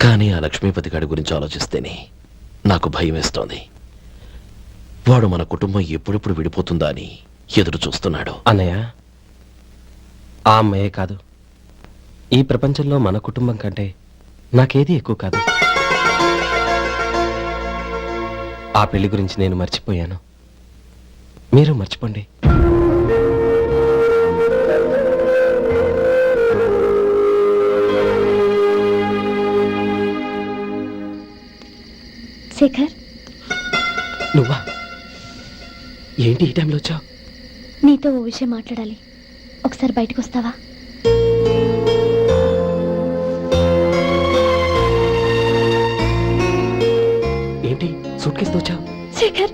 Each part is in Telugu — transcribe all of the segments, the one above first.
కానీ ఆ లక్ష్మీపతి గారి గురించి ఆలోచిస్తేనే నాకు భయం వేస్తోంది. వాడు మన కుటుంబం ఎప్పుడెప్పుడు విడిపోతుందా అని ఎదురు చూస్తున్నాడు. అన్నయ్య, ఆ అమ్మాయే కాదు, ఈ ప్రపంచంలో మన కుటుంబం కంటే నాకేది ఎక్కువ కాదు. ఆ పెళ్లి గురించి నేను మర్చిపోయాను, మీరు మర్చిపోండి. శేఖర్, నువ్వా? ఏంటి ఈ టైంలో వచ్చావు? నీతో ఓ విషయం మాట్లాడాలి. ఒకసారి బయటకు వస్తావా? ఏంటి సూట్ కేసుతో వచ్చావు? శేఖర్,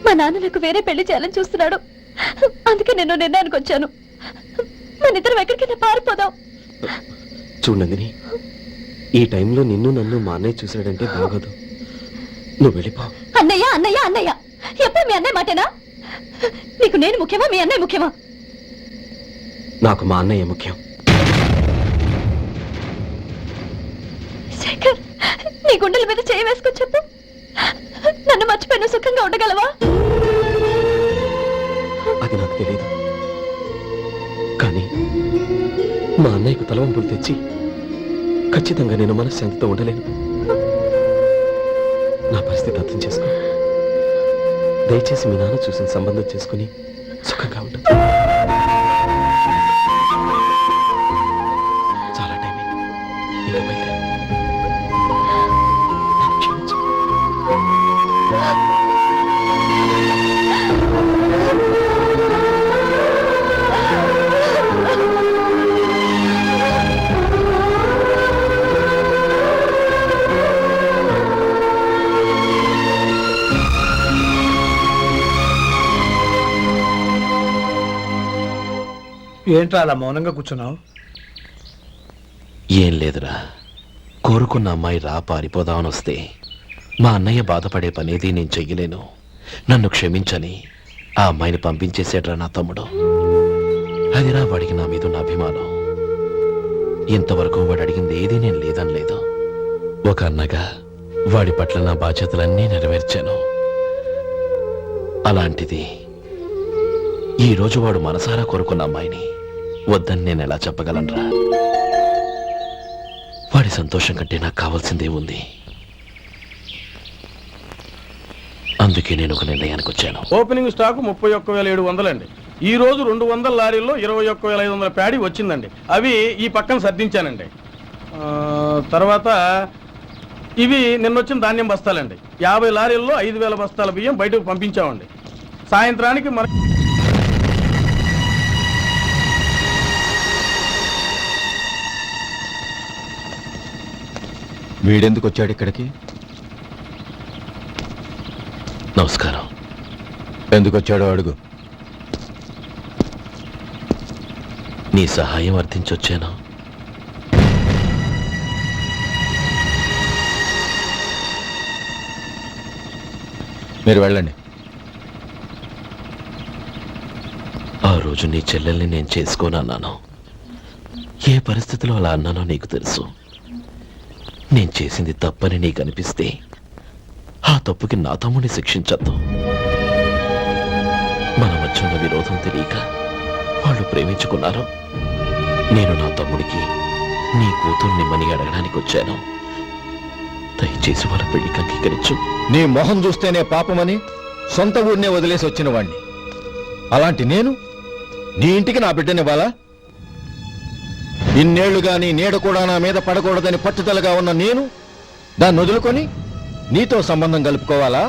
మా నాన్న నాకు వేరే పెళ్లి చేయాలని చూస్తున్నాడు. అందుకే నేను నిర్ణయానికి వచ్చాను. మన ఇద్దరం ఎక్కడికైనా పారిపోదాం. చూడండి, ఈ టైంలో నిన్ను నన్ను మా అన్నయ్య చూశాడంటే బాగోదు. నువ్వు వెళ్ళిపో. అన్నయ్య అన్నయ్య అన్నయ్య, ఎప్పుడు మీ అన్నయ్య మాటేనా? నీకు నేను ముఖ్యమా, మీ అన్నయ్య ముఖ్యమా? నాకు మా అన్నయ్య ముఖ్యం. శేఖర్, నీ గుండెల మీద చేయి వేసుకొని చెప్పు, నన్ను మర్చిపోయిన సుఖంగా ఉండగలవా? అది నాకు తెలియదు, కానీ మా అన్నయ్యకు తలవంపులు తెచ్చి ఖచ్చితంగా నేను మనశ్శాంతితో ఉండలేను. నా పరిస్థితి అర్థం చేసుకో. దయచేసి మీ నాన్న చూసిన సంబంధం చేసుకుని సుఖంగా ఉంటుంది. చాలా టైం అయింది, ఇక బయలుదేరు. నన్ను క్షమించు. ఏంట్రా అలా మౌనంగా కూర్చున్నావు? ఏం లేదురా, కోరుకున్న అమ్మాయి రా పారిపోదామని వస్తే మా అన్నయ్య బాధపడే పనేది నేను చెయ్యలేను, నన్ను క్షమించని ఆ అమ్మాయిని పంపించేసేట్రా నా తమ్ముడు. అదిరా వాడికి నా మీద ఉన్న అభిమానం. ఇంతవరకు వాడు అడిగింది ఏది నేను లేదనలేదు. ఒక అన్నగా వాడి పట్ల నా బాధ్యతలన్నీ నెరవేర్చాను. అలాంటిది ఈరోజు వాడు మనసారా కోరుకున్న అమ్మాయిని వద్దని నేను ఎలా చెప్పగలనరా? వాడి సంతోషం కంటే నాకు కావాల్సిందే ఉంది. అందుకే నేను ఒక నిర్ణయానికి వచ్చాను. ఓపెనింగ్ స్టాక్ 31,700 అండి. ఈ రోజు 200 లారీల్లో 21,500 ప్యాడీ వచ్చిందండి. అవి ఈ పక్కన సర్దించానండి. తర్వాత ఇవి నిన్నొచ్చిన ధాన్యం బస్తాలండి. 50 లారీల్లో 5,000 బస్తాల బియ్యం బయటకు పంపించామండి. సాయంత్రానికి మన వీడెందుకు వచ్చాడు ఇక్కడికి? నమస్కారం. ఎందుకు వచ్చాడో అడుగు. నీ సహాయం అర్థించొచ్చాను. మీరు వెళ్ళండి. ఆ రోజు నీ చెల్లెల్ని నేను చేసుకోనన్నాను. ఏ పరిస్థితిలో అలా అన్నానో నీకు తెలుసు. నేను చేసింది తప్పని నీకు అనిపిస్తే ఆ తప్పుకి నా తమ్ముడిని శిక్షించద్దు. మన మధ్య ఉన్న విరోధం తెలియక వాళ్ళు ప్రేమించుకున్నారు. నేను నా తమ్ముడికి నీ కూతుర్ని మని అడగడానికి వచ్చాను. దయచేసి వాళ్ళ పెళ్లికి అంగీకరించు. నీ మొహం చూస్తేనే పాపమని సొంత ఊరినే వదిలేసి వచ్చిన వాణ్ణి. అలాంటి నేను నీ ఇంటికి నా బిడ్డనివ్వాలా? ఇన్నేళ్లుగా నీ నీడ కూడా నా మీద పడకూడదని పట్టుదలగా ఉన్న నేను దాన్ని వదులుకొని నీతో సంబంధం కలుపుకోవాలా?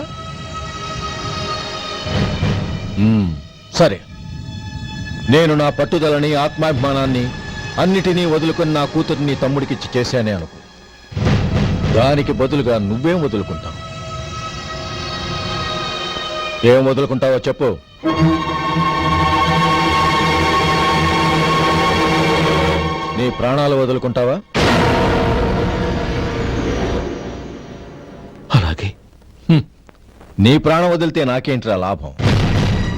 సరే, నేను నా పట్టుదలని ఆత్మాభిమానాన్ని అన్నిటినీ వదులుకొని నా కూతుర్ని తమ్ముడికిచ్చి చేశానే అనుకో. దానికి బదులుగా నువ్వేం వదులుకుంటావు? ఏం వదులుకుంటావో చెప్పు. నీ ప్రాణాలు వదులుకుంటావా? అలాగే. నీ ప్రాణం వదిలితే నాకేంట్రా లాభం?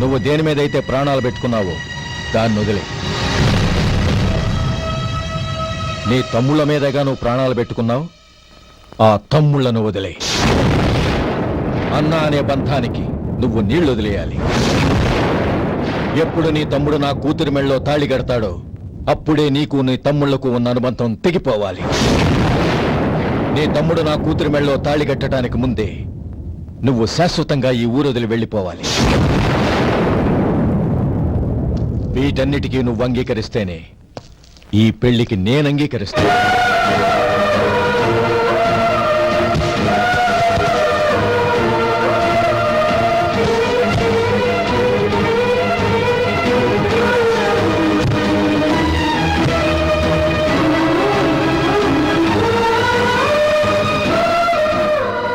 నువ్వు దేని మీద అయితే ప్రాణాలు పెట్టుకున్నావో దాన్ని వదిలే. నీ తమ్ముళ్ళ మీదగా నువ్వు ప్రాణాలు పెట్టుకున్నావు. ఆ తమ్ముళ్లను వదిలే. అన్న అనే బంధానికి నువ్వు నీళ్లు వదిలేయాలి. ఎప్పుడు నీ తమ్ముడు నా కూతురి మెళ్ళలో తాళి కడతాడో అప్పుడే నీకు నీ తమ్ముళ్లకు ఉన్న అనుబంధం తెగిపోవాలి. నీ తమ్ముడు నా కూతురి మెళ్ళలో తాళి కట్టడానికి ముందే నువ్వు శాశ్వతంగా ఈ ఊరు వదిలి వెళ్ళిపోవాలి. వీటన్నిటికీ నువ్వు అంగీకరిస్తేనే ఈ పెళ్లికి నేను అంగీకరిస్తాను.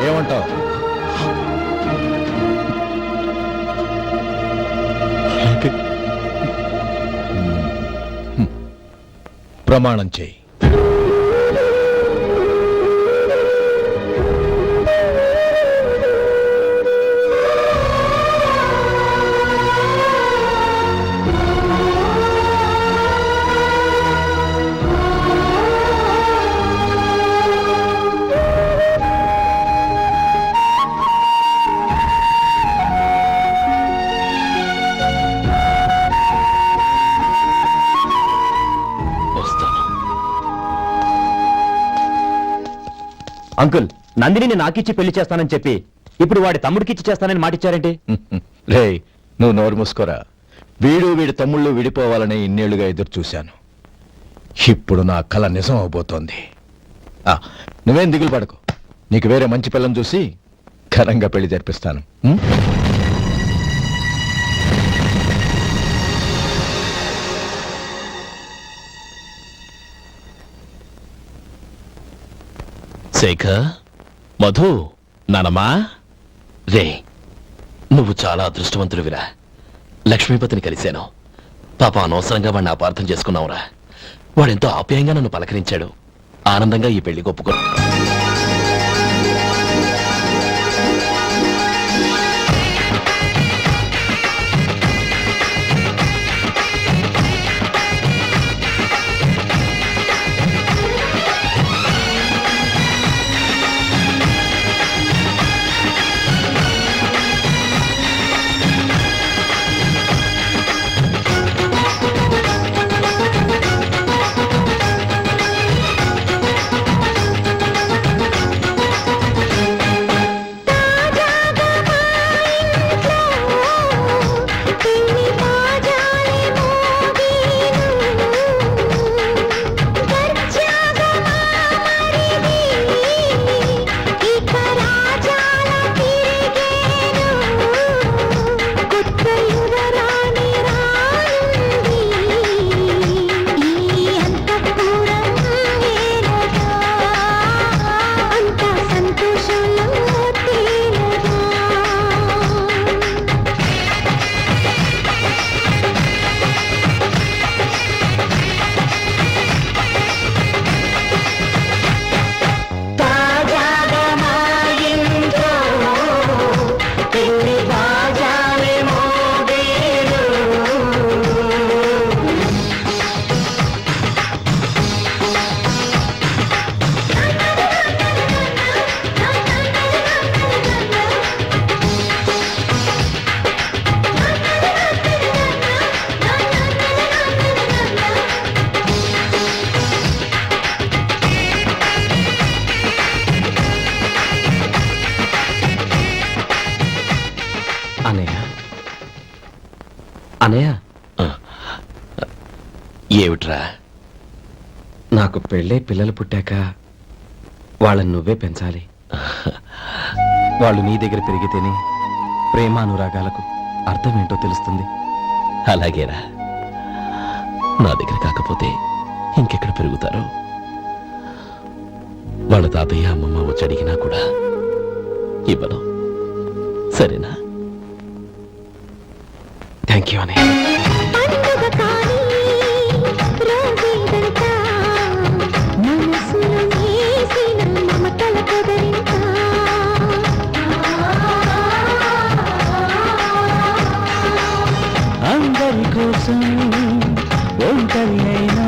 ఏమంటావు? ప్రమాణం చేయి. వస్తాను. అంకుల్, నందిని నాకిచ్చి పెళ్లి చేస్తానని చెప్పి ఇప్పుడు వాడి తమ్ముడికిచ్చి చేస్తానని మాటిచ్చారేంటి? రే, నువ్వు నోరు మూసుకోరా. వీడి తమ్ముళ్ళు విడిపోవాలని ఇన్నేళ్లుగా ఎదురు చూశాను. ఇప్పుడు నా కల నిజం అవబోతోంది. నువ్వేం దిగులు పడకు. నీకు వేరే మంచి పిల్లని చూసి ఘనంగా పెళ్లి జరిపిస్తాను. ఉం? శేఖర్, మధు, నానమ్మా, రే, నువ్వు చాలా అదృష్టవంతుడివిరా. లక్ష్మీపతిని కలిశాను. పాప అనవసరంగా వాడిని అపార్థం చేసుకున్నావురా. వాడెంతో ఆప్యాయంగా నన్ను పలకరించాడు. ఆనందంగా ఈ పెళ్లి ఒప్పుకో. అనయ్య, ఏమిట్రా? నాకు పెళ్ళై పిల్లలు పుట్టాక వాళ్ళని నువ్వే పెంచాలి. వాళ్ళు నీ దగ్గర పెరిగితేనే ప్రేమ అనురాగాలకు అర్థం ఏంటో తెలుస్తుంది. అలాగేరా. నా దగ్గర కాకపోతే ఇంకెక్కడ పెరుగుతారు? వాళ్ళ తాతయ్య అమ్మమ్మ వచ్చి అడిగినా కూడా ఇవ్వను. సరేనా? థ్యాంక్ యూ అనయ్య. అందరి కోసం ఒంటరి అయినా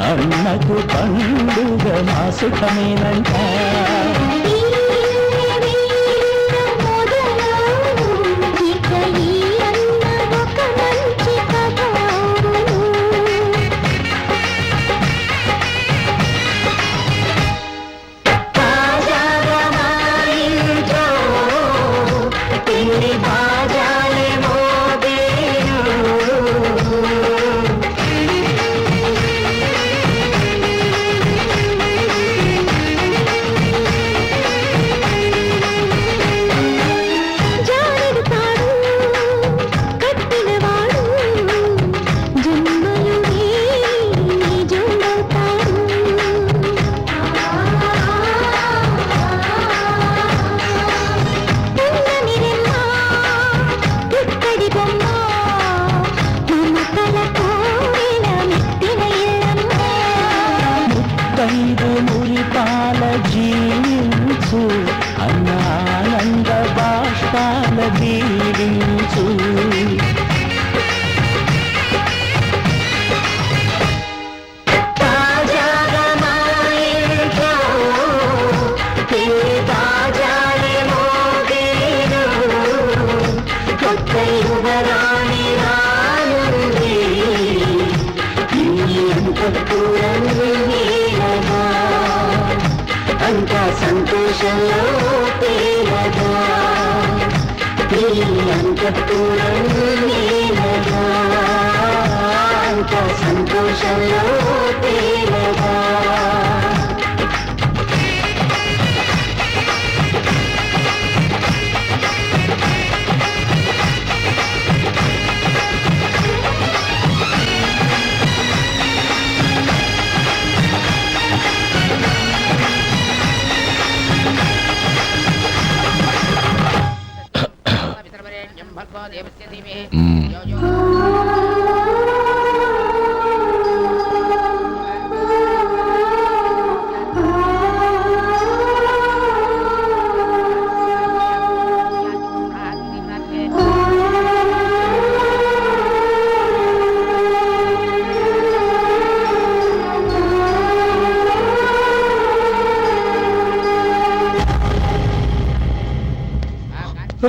అన్నకు పండుగ సుఖమేనంట. మురిపాల జీవించు అన్నానంద బాష్పాల దీవించు. అంత సంతోషంలో తేలగా అంత సంతోషంలో తేలగా.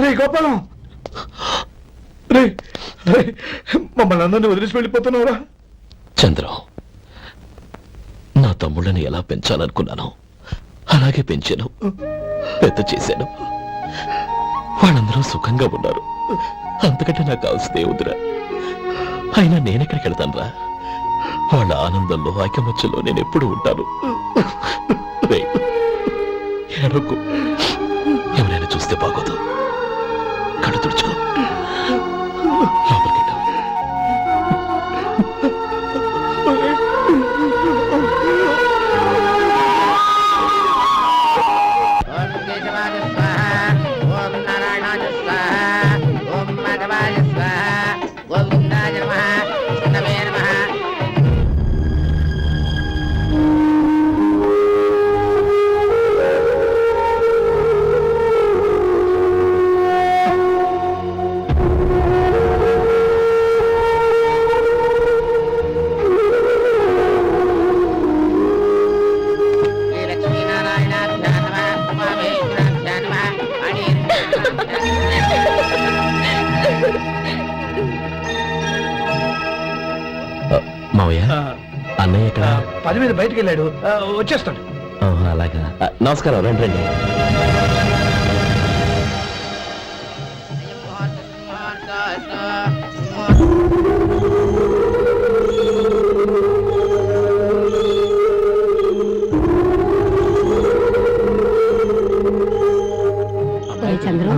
రే గోపాలం, రే రే, మమ్మల్ని అందరినీ వదిలేసి వెళ్ళిపోతున్నావురా? చంద్రం, నా తమ్ముళ్ళని ఎలా పెంచాలనుకున్నాను అలాగే పెంచాను, పెద్ద చేశాను. వాళ్ళందరూ సుఖంగా ఉన్నారు. అంతకంటే నాకు కావాల్సిందే వద్దురా. అయినా నేనెక్కడికి వెళ్తానురా? వాళ్ళ ఆనందంలో ఐకమత్యంలో నేను ఎప్పుడు ఉంటాను. రేయ్, ఏడవకు. ఎవరైనా చూస్తే బాగోదు. కళ్ళు తుడుచుకో. లోపలికి వెళ్ళు. మావయ్య, అన్నయ్య ఎక్కడ? పని మీద బయటికి వెళ్ళాడు, వచ్చేస్తాడు. అలాగా. నమస్కారం. రండి రండి. చంద్రు,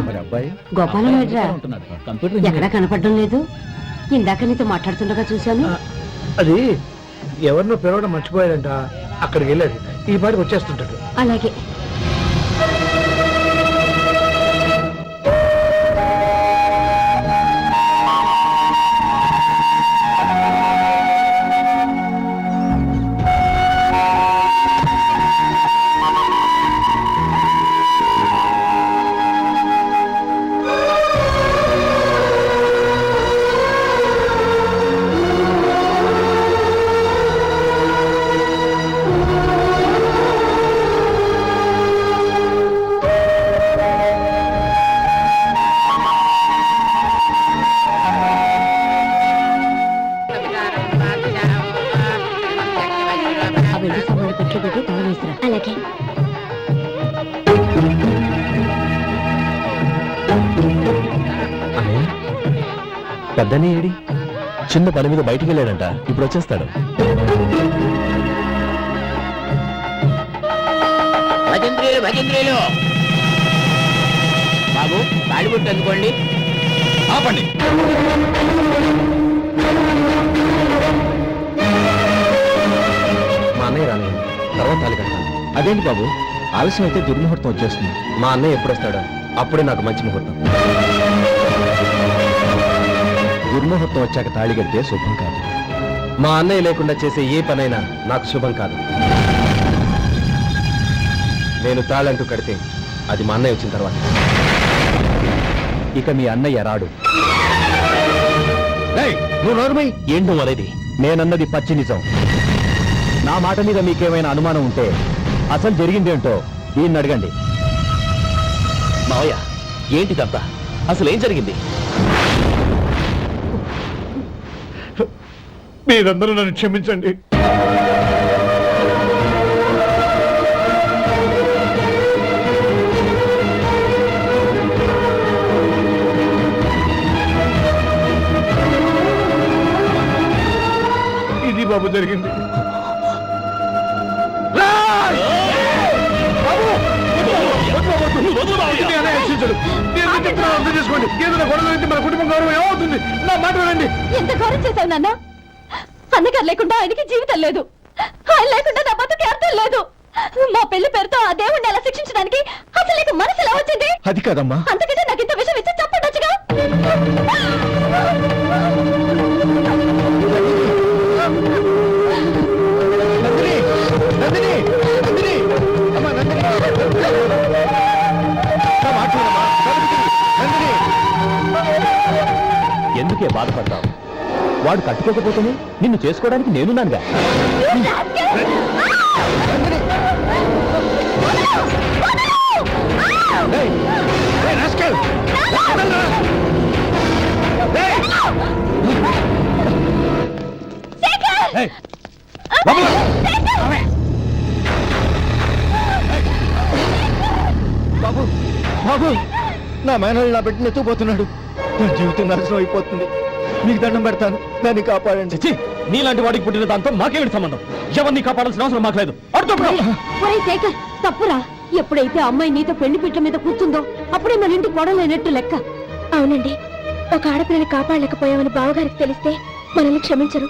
గోపాలం ఎట్రా? ఎక్కడా కనపడడం లేదు. ఇందాక నీతో మాట్లాడుతుండగా చూశాను. అది ఎవరినో పిలవడం మర్చిపోయాడంట, అక్కడికి వెళ్ళాడు. ఈ పాటికి వచ్చేస్తుంటాడు. అలాగే. అలాగే. అన్నయ్య పెద్దనే ఏడి చిన్న పని మీద బయటికి వెళ్ళాడంట, ఇప్పుడు వచ్చేస్తాడు. భజంత్రీలు భజంత్రీలు బాబు తాడిబుట్టు అందుకోండి. ఆపండి. మా అన్నయ్య రాని తర్వాత తాళి కడతాను. అదేంటి బాబు, ఆలస్యం అయితే దుర్ముహూర్తం వచ్చేస్తుంది. మా అన్నయ్య ఎప్పుడు వస్తాడో అప్పుడే నాకు మంచి ముహూర్తం. దుర్ముహూర్తం వచ్చాక తాళి కడితే శుభం కాదు. మా అన్నయ్య లేకుండా చేసే ఏ పనైనా నాకు శుభం కాదు. నేను తాళంటూ కడితే అది మా అన్నయ్య వచ్చిన తర్వాత. ఇక మీ అన్నయ్య రాడు. నువ్వు నోరుమై. ఏంటి నువ్వు అనేది? నేనన్నది పచ్చి నిజం. నా మాట మీద మీకేమైనా అనుమానం ఉంటే అసలు జరిగిందేంటో ఈయన్ని అడగండి. మావయ్య ఏంటిదంతా? అసలు ఏం జరిగింది? మీరందరూ నన్ను క్షమించండి. ఇది బాబు జరిగింది. చేసుకోండి. ఏదైనా గొడవ అయితే మన కుటుంబం గౌరవం ఏమవుతుంది? నా మాట వినండి. ఎంత గౌరవం చేశావు నాన్న? అన్నగారు లేకుండా ఆయనకి జీవితం లేదు, ఆయన లేకుండా నా బతుకి అర్థం లేదు. మా పెళ్లి పేరుతో ఆ దేవుణ్ణి అలా శిక్షించడానికి అసలు నీకు మనసు ఎలా వచ్చింది? అది కాదమ్మా. అంతకంటే నాకు ఇంత విషయం ఇచ్చి చెప్పండొచ్చుగా. ఎందుకే బాధపడతావు? వాడు కట్టుకోకపోతేనే నిన్ను చేసుకోవడానికి నేనున్నానుగా. బాబు బాబు, నా మేనల్ని నా బిడ్డను ఎత్తుకుపోతున్నాడు. నా జీవితం నాశనం అయిపోతుంది. మీకు దండం పెడతాను, దాన్ని కాపాడండి. నీలాంటి వాడికి పుట్టిన దాంతో మాకేమిటి సంబంధం? ఎవరిని కాపాడాల్సిన అవసరం మాకు లేదు. ఒరేయ్ శేఖర్, తప్పురా. ఎప్పుడైతే అమ్మాయి నీతో పెళ్లి పీటల మీద కూర్చుందో అప్పుడే మన ఇంటి గొడవలైనట్టు లెక్క. అవునండి, ఒక ఆడపిల్లని కాపాడలేకపోయామని బావగారికి తెలిస్తే మనల్ని క్షమించరు.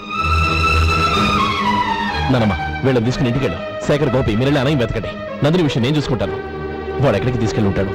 నానమ్మ, వీళ్ళని తీసుకుని ఇంటికి వెళ్ళు. శేఖర్, గోపి, మీరు అన్నయ్య వెతకండి. నందిని విషయం నేను చూసుకుంటాను. వాడు ఎక్కడికి తీసుకెళ్ళి ఉంటాడు?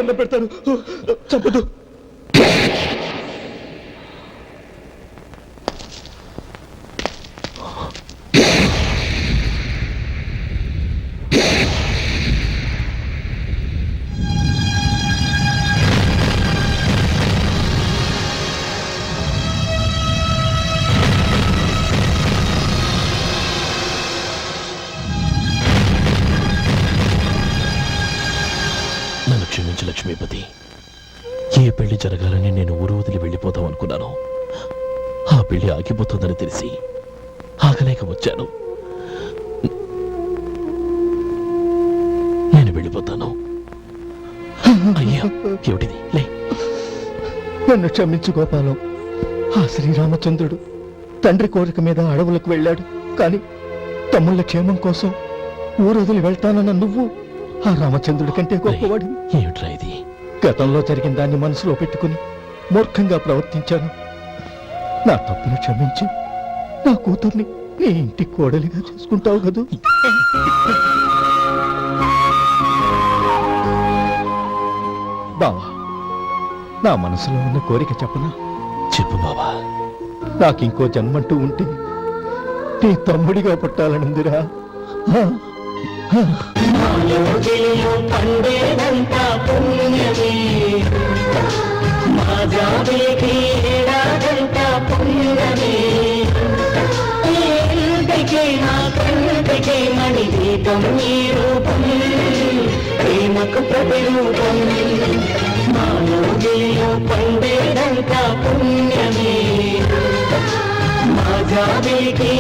దండం పెడతాను, చంపదు. నన్ను క్షమించు లక్ష్మీపతి. ఏ పెళ్లి జరగాలని నేను ఊరు వదిలి వెళ్ళిపోతాం అనుకున్నాను. ఆ పెళ్లి ఆగిపోతుందని తెలిసి ఆగలేక వచ్చాను. నేను వెళ్ళిపోతాను. అయ్యా, ఏమిటిది? లే. నన్ను క్షమించు గోపాలం. ఆ శ్రీరామచంద్రుడు తండ్రి కోరిక మీద అడవులకు వెళ్ళాడు, కానీ తమ్ముళ్ళ క్షేమం కోసం ఊరొదిలి వెళ్తానన్న నువ్వు ఆ రామచంద్రుడి కంటే గొప్పవాడి. ఏమిట్రా ఇది? గతంలో జరిగిన దాన్ని మనసులో పెట్టుకుని మూర్ఖంగా ప్రవర్తించాను. నా తప్పును క్షమించి నా కూతుర్ని నీ ఇంటి కోడలిగా చేసుకుంటావు కదూ. బావా, నా మనసులో ఉన్న కోరిక చెప్పనా? చెప్పు బావా. నాకింకో జన్మంటూ ఉంటే నీ తమ్ముడిగా పుట్టాలనుందిరా. మాయోగిలో పండేదంతా పుణ్యమే, మా జాబిలికి ఏడాదంతా పుణ్యమే. ఇంటికి నా కంటికి మణి దీపం ఈ రూపం, ప్రేమకు ప్రతిరూపం. మాయోగిలో పండేదంతా పుణ్యమే, మా జాబిలికి